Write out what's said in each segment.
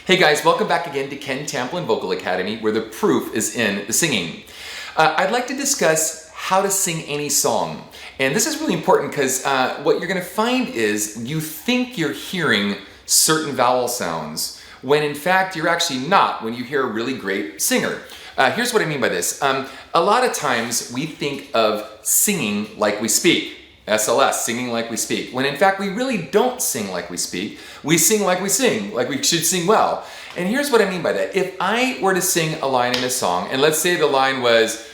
Hey guys, welcome back again to Ken Tamplin Vocal Academy, where the proof is in the singing. I'd like to discuss how to sing any song. And this is really important because what you're going to find is you think you're hearing certain vowel sounds, when in fact you're actually not when you hear a really great singer. Here's what I mean by this. A lot of times we think of singing like we speak. SLS, singing like we speak, when in fact we really don't sing like we speak. We sing like we should sing well. And here's what I mean by that. If I were to sing a line in a song, and let's say the line was,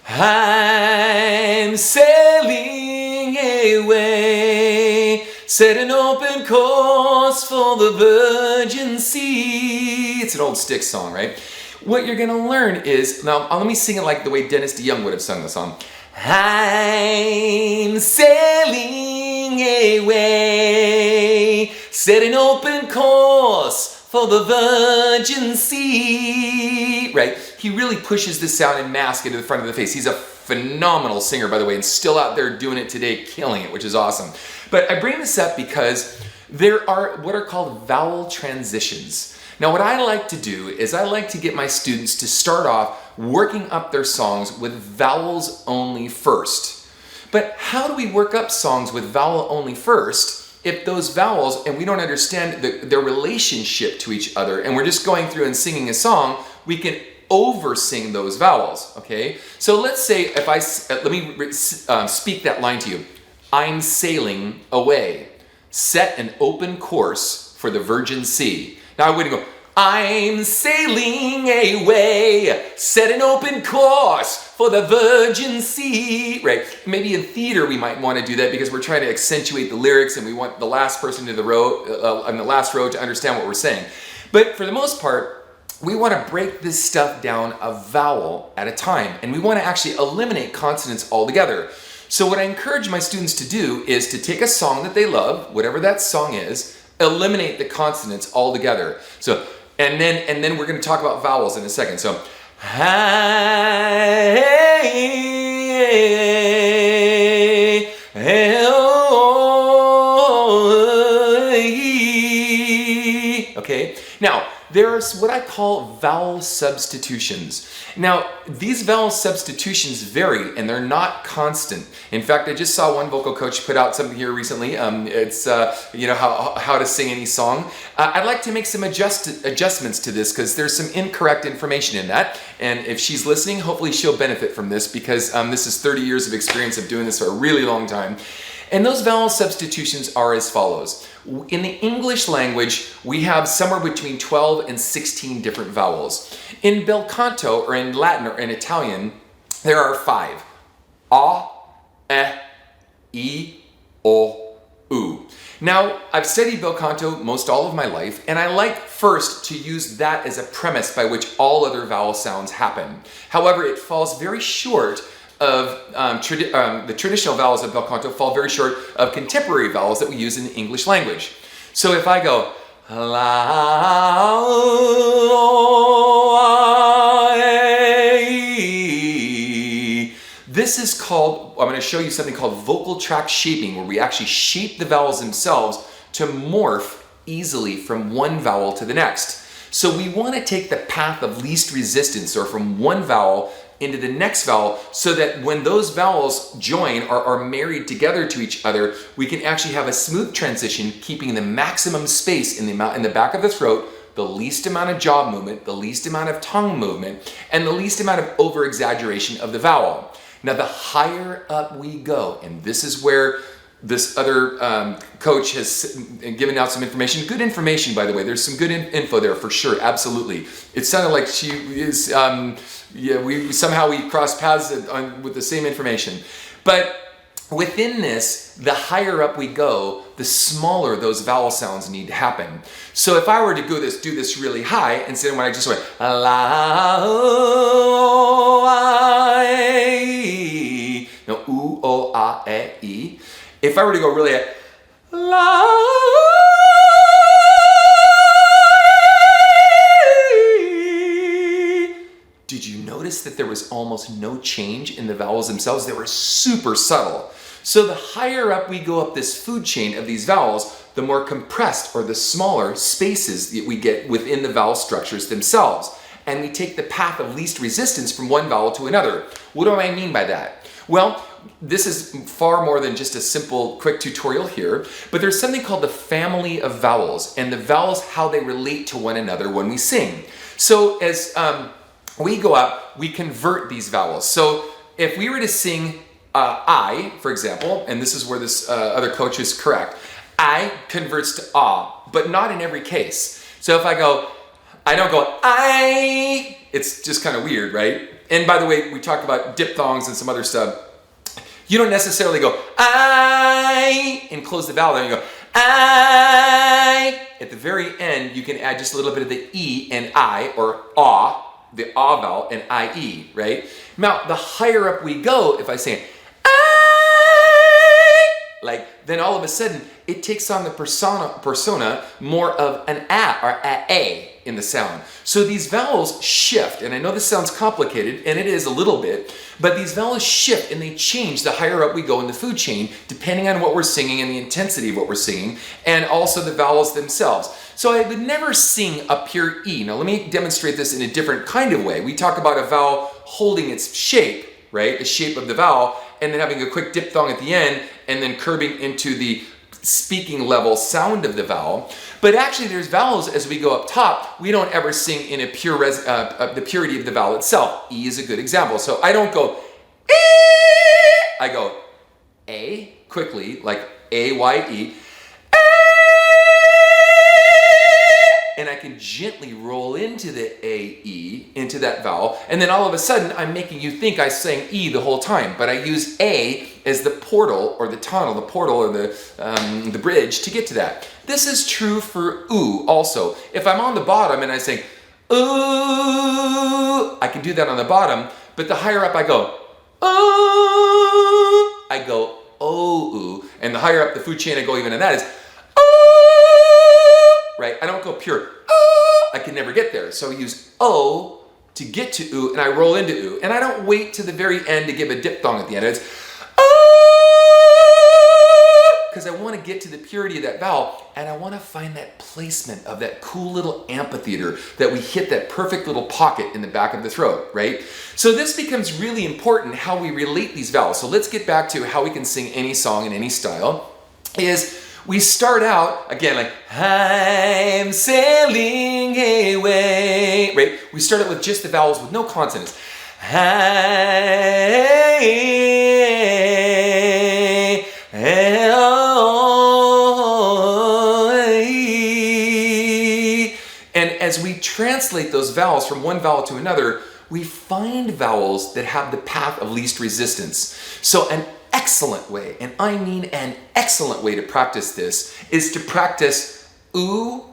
I'm sailing away, set an open course for the virgin sea. It's an old Styx song, right? What you're gonna learn is, now let me sing it like the way Dennis DeYoung would have sung the song. I'm sailing away, set an open course for the virgin sea. Right? He really pushes the sound and mask into the front of the face. He's a phenomenal singer, by the way, and still out there doing it today, killing it, which is awesome. But I bring this up because there are what are called vowel transitions. Now, what I like to do is I like to get my students to start off working up their songs with vowels only first. But how do we work up songs with vowel only first if those vowels, and we don't understand their relationship to each other, and we're just going through and singing a song, we can over-sing those vowels, okay? So let's say if let me speak that line to you. I'm sailing away. Set an open course for the virgin sea. Now I wouldn't go, I'm sailing away, set an open course for the virgin sea, right? Maybe in theater we might want to do that because we're trying to accentuate the lyrics and we want the last person to the row, on the last row to understand what we're saying. But for the most part, we want to break this stuff down a vowel at a time, and we want to actually eliminate consonants altogether. So what I encourage my students to do is to take a song that they love, whatever that song is, eliminate the consonants altogether. So, and then we're going to talk about vowels in a second. So, okay. Now, there's what I call vowel substitutions. Now, these vowel substitutions vary and they're not constant. In fact, I just saw one vocal coach put out something here recently. It's how to sing any song. I'd like to make some adjustments to this because there's some incorrect information in that. And if she's listening, hopefully she'll benefit from this because this is 30 years of experience of doing this for a really long time. And those vowel substitutions are as follows. In the English language, we have somewhere between 12 and 16 different vowels. In bel canto, or in Latin or in Italian, there are 5. A, E, I, O, U. Now, I've studied bel canto most all of my life, and I like first to use that as a premise by which all other vowel sounds happen. However, it falls very short of the traditional vowels of bel canto fall very short of contemporary vowels that we use in the English language. So if I go la, this is called, I'm going to show you something called vocal tract shaping, where we actually shape the vowels themselves to morph easily from one vowel to the next. So we want to take the path of least resistance, or from one vowel into the next vowel, so that when those vowels join or are married together to each other, we can actually have a smooth transition, keeping the maximum space in the back of the throat, the least amount of jaw movement, the least amount of tongue movement, and the least amount of over-exaggeration of the vowel. Now, the higher up we go, and this is where this other coach has given out some information. Good information, by the way. There's some good info there for sure. Absolutely. It sounded like she is. We crossed paths with the same information. But within this, the higher up we go, the smaller those vowel sounds need to happen. So if I were to do this really high, instead of when I just went la, no, u, o, a, e. If I were to go really high, la, did you notice that there was almost no change in the vowels themselves? They were super subtle. So the higher up we go up this food chain of these vowels, the more compressed or the smaller spaces that we get within the vowel structures themselves. And we take the path of least resistance from one vowel to another. What do I mean by that? Well, this is far more than just a simple quick tutorial here, but there's something called the family of vowels, and the vowels, how they relate to one another when we sing. So as we go up, we convert these vowels. So if we were to sing I, for example, and this is where this other coach is correct, I converts to ah, but not in every case. So if I don't go I, it's just kind of weird, right? And by the way, we talked about diphthongs and some other stuff. You don't necessarily go I and close the vowel, then you go I. At the very end, you can add just a little bit of the E and I, or ah, the ah vowel, and IE, right? Now, the higher up we go, if I say like, then all of a sudden it takes on the persona more of an a or a in the sound. So these vowels shift, and I know this sounds complicated, and it is a little bit, but these vowels shift and they change the higher up we go in the food chain, depending on what we're singing and the intensity of what we're singing, and also the vowels themselves. So I would never sing a pure E. Now let me demonstrate this in a different kind of way. We talk about a vowel holding its shape, right? The shape of the vowel, and then having a quick diphthong at the end, and then curbing into the speaking level sound of the vowel. But actually there's vowels as we go up top, we don't ever sing in a pure the purity of the vowel itself. E is a good example. So I don't go ee, I go A quickly, like A-Y-E, and I can gently roll into the A-E, into that vowel, and then all of a sudden I'm making you think I sang E the whole time, but I use A as the portal, or the tunnel, the portal, or the bridge to get to that. This is true for oo also. If I'm on the bottom and I sing ooh, I can do that on the bottom, but the higher up I go ooh, I go oh ooh, and the higher up the food chain I go even in that is right? I don't go pure, I can never get there. So I use O to get to oo, and I roll into oo. And I don't wait to the very end to give a diphthong at the end. It's because I want to get to the purity of that vowel, and I want to find that placement of that cool little amphitheater that we hit that perfect little pocket in the back of the throat, right? So this becomes really important, how we relate these vowels. So let's get back to how we can sing any song in any style. We start out, again, like, I'm sailing away, right? We start out with just the vowels with no consonants. And as we translate those vowels from one vowel to another, we find vowels that have the path of least resistance. So an excellent way, and I mean an excellent way to practice this, is to practice oo,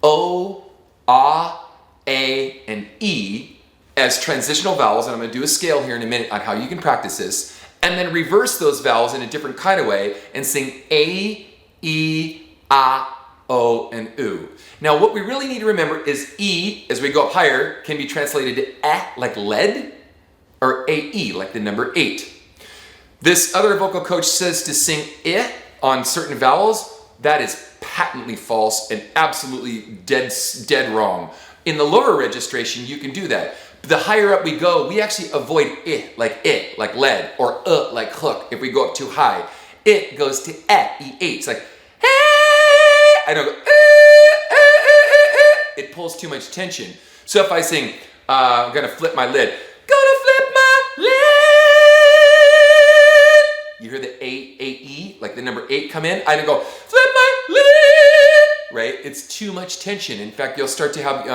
o, ah, a, and e as transitional vowels, and I'm going to do a scale here in a minute on how you can practice this, and then reverse those vowels in a different kind of way and sing a, e, a, o, and oo. Now what we really need to remember is e, as we go up higher, can be translated to eh, like lead, or ae, like the number 8. This other vocal coach says to sing I on certain vowels. That is patently false and absolutely dead wrong. In the lower registration, you can do that. But the higher up we go, we actually avoid I, like lead, or like hook, if we go up too high. It goes to E8. It's like, I don't go, it pulls too much tension. So if I sing, I'm gonna flip my lid, gonna flip my lid. You hear the A-E, like the number 8 come in. I don't go, flip my lid, right? It's too much tension. In fact, you'll start to have,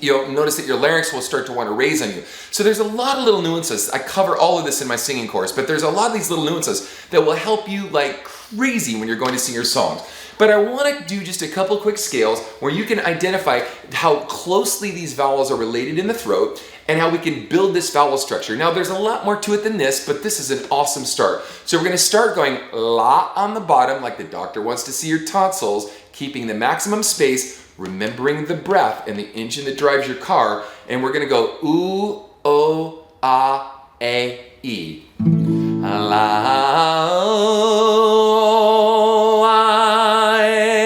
you'll notice that your larynx will start to want to raise on you. So there's a lot of little nuances. I cover all of this in my singing course, but there's a lot of these little nuances that will help you like crazy when you're going to sing your songs. But I want to do just a couple quick scales where you can identify how closely these vowels are related in the throat and how we can build this vowel structure. Now there's a lot more to it than this, but this is an awesome start. So we're going to start going la on the bottom, like the doctor wants to see your tonsils, keeping the maximum space, remembering the breath and the engine that drives your car, and we're going to go oo, o, ah, a, e. La, o, I,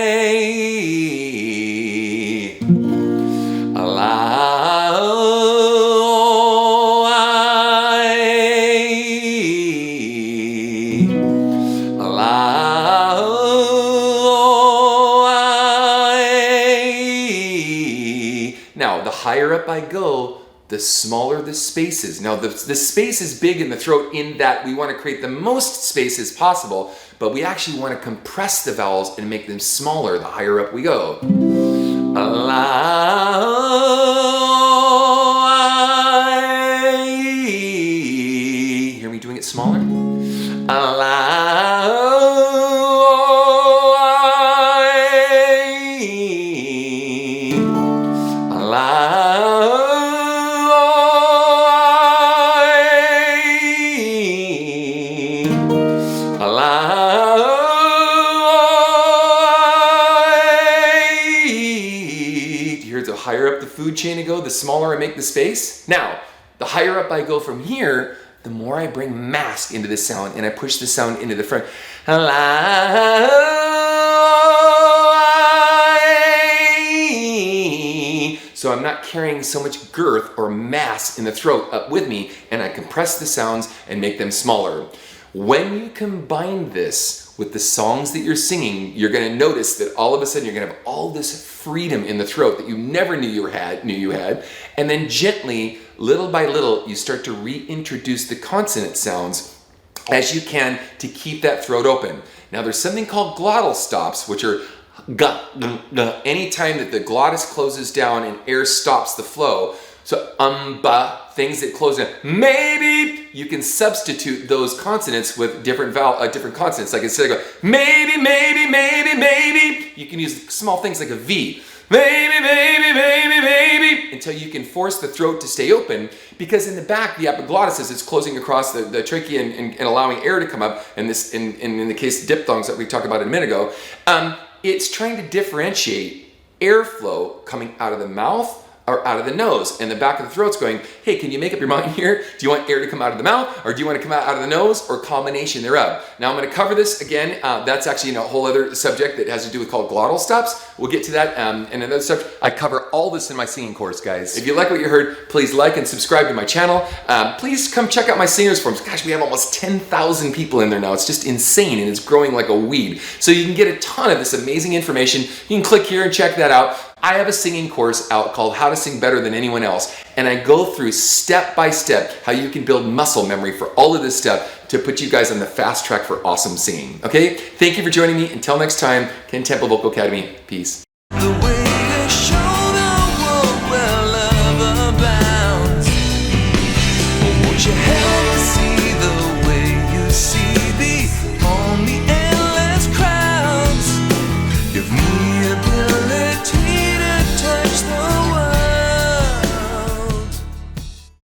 the higher up I go, the smaller the space is. Now, the space is big in the throat in that we want to create the most space as possible, but we actually want to compress the vowels and make them smaller the higher up we go. Hear me doing it smaller? The higher up the food chain I go, the smaller I make the space. Now, the higher up I go from here, the more I bring mask into the sound and I push the sound into the front. So I'm not carrying so much girth or mass in the throat up with me, and I compress the sounds and make them smaller. When you combine this with the songs that you're singing, you're going to notice that all of a sudden you're going to have all this freedom in the throat that you never knew you had, and then gently, little by little, you start to reintroduce the consonant sounds as you can to keep that throat open. Now, there's something called glottal stops, which are anytime that the glottis closes down and air stops the flow. So ba, things that close in. Maybe you can substitute those consonants with different consonants. Like instead of going maybe, you can use small things like a V. Maybe, until you can force the throat to stay open, because in the back, the epiglottis, as it's closing across the trachea and allowing air to come up, and this, in the case of diphthongs that we talked about a minute ago, it's trying to differentiate airflow coming out of the mouth or out of the nose, and the back of the throat's going, hey, can you make up your mind here? Do you want air to come out of the mouth, or do you want to come out of the nose, or combination thereof? Now I'm going to cover this again. That's actually a whole other subject that has to do with called glottal stops. We'll get to that in another subject. I cover all this in my singing course, guys. If you like what you heard, please like and subscribe to my channel. Please come check out my singers forums. Gosh, we have almost 10,000 people in there now. It's just insane, and it's growing like a weed. So you can get a ton of this amazing information. You can click here and check that out. I have a singing course out called How to Sing Better Than Anyone Else, and I go through step by step how you can build muscle memory for all of this stuff to put you guys on the fast track for awesome singing. Okay? Thank you for joining me. Until next time, Ken Temple Vocal Academy. Peace.